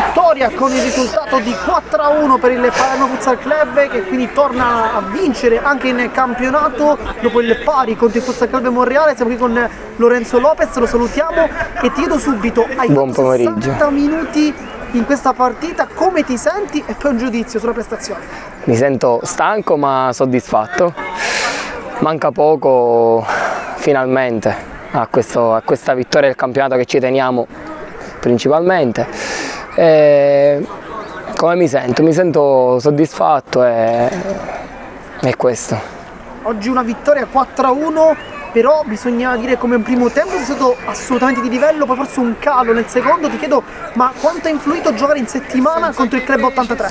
vittoria con il risultato di 4-1 per il Palermo Futsal Club, che quindi torna a vincere anche in campionato dopo il pari contro il Futsal Club Monreale. Siamo qui con Lorenzo Lopez, lo salutiamo e ti chiedo subito, hai fatto 60 minuti in questa partita, come ti senti e poi un giudizio sulla prestazione? Mi sento stanco ma soddisfatto, manca poco finalmente a questa vittoria del campionato che ci teniamo principalmente. Come mi sento? Mi sento soddisfatto e questo. Oggi una vittoria 4-1, però bisogna dire come un primo tempo è stato assolutamente di livello, poi forse un calo nel secondo. Ti chiedo, ma quanto ha influito giocare in settimana contro il Club 83?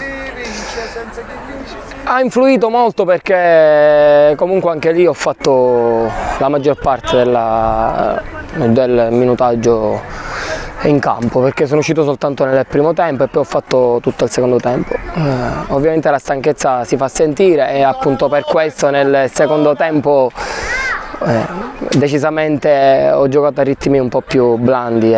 Ha influito molto perché comunque anche lì ho fatto la maggior parte del minutaggio in campo, perché sono uscito soltanto nel primo tempo e poi ho fatto tutto il secondo tempo. Ovviamente la stanchezza si fa sentire e appunto per questo nel secondo tempo decisamente ho giocato a ritmi un po' più blandi.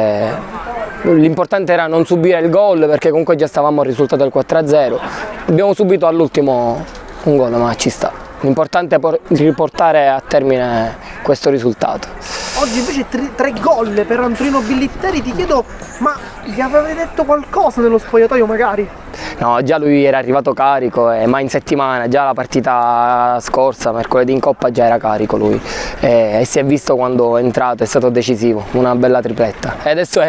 L'importante era non subire il gol, perché comunque già stavamo al risultato del 4-0. Abbiamo subito all'ultimo un gol, ma ci sta. L'importante è riportare a termine questo risultato. Oggi invece 3 gol per Antonino Billitteri. Ti chiedo, ma gli avete detto qualcosa nello spogliatoio magari? No, già lui era arrivato carico, ma in settimana, già la partita scorsa, mercoledì in Coppa, già era carico lui. E si è visto quando è entrato, è stato decisivo, una bella tripletta. E adesso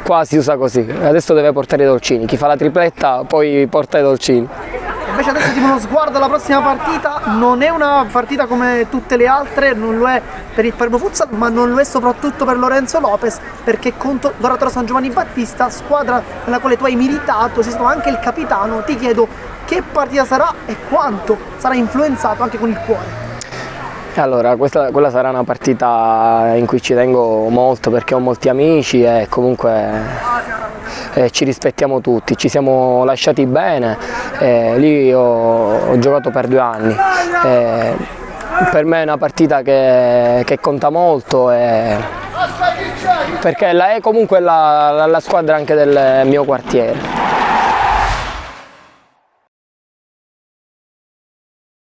qua si usa così, adesso deve portare i dolcini, chi fa la tripletta poi porta i dolcini. Invece adesso tipo uno sguardo alla prossima partita, non è una partita come tutte le altre, non lo è per il Palermo Futsal, ma non lo è soprattutto per Lorenzo Lopez, perché contro Doratoro San Giovanni Battista, squadra nella quale tu hai militato, sei stato anche il capitano. Ti chiedo che partita sarà e quanto sarà influenzato anche con il cuore. Allora, quella sarà una partita in cui ci tengo molto, perché ho molti amici e comunque ci rispettiamo tutti, ci siamo lasciati bene, lì ho giocato per 2 anni, per me è una partita che conta molto, perché è comunque la squadra anche del mio quartiere.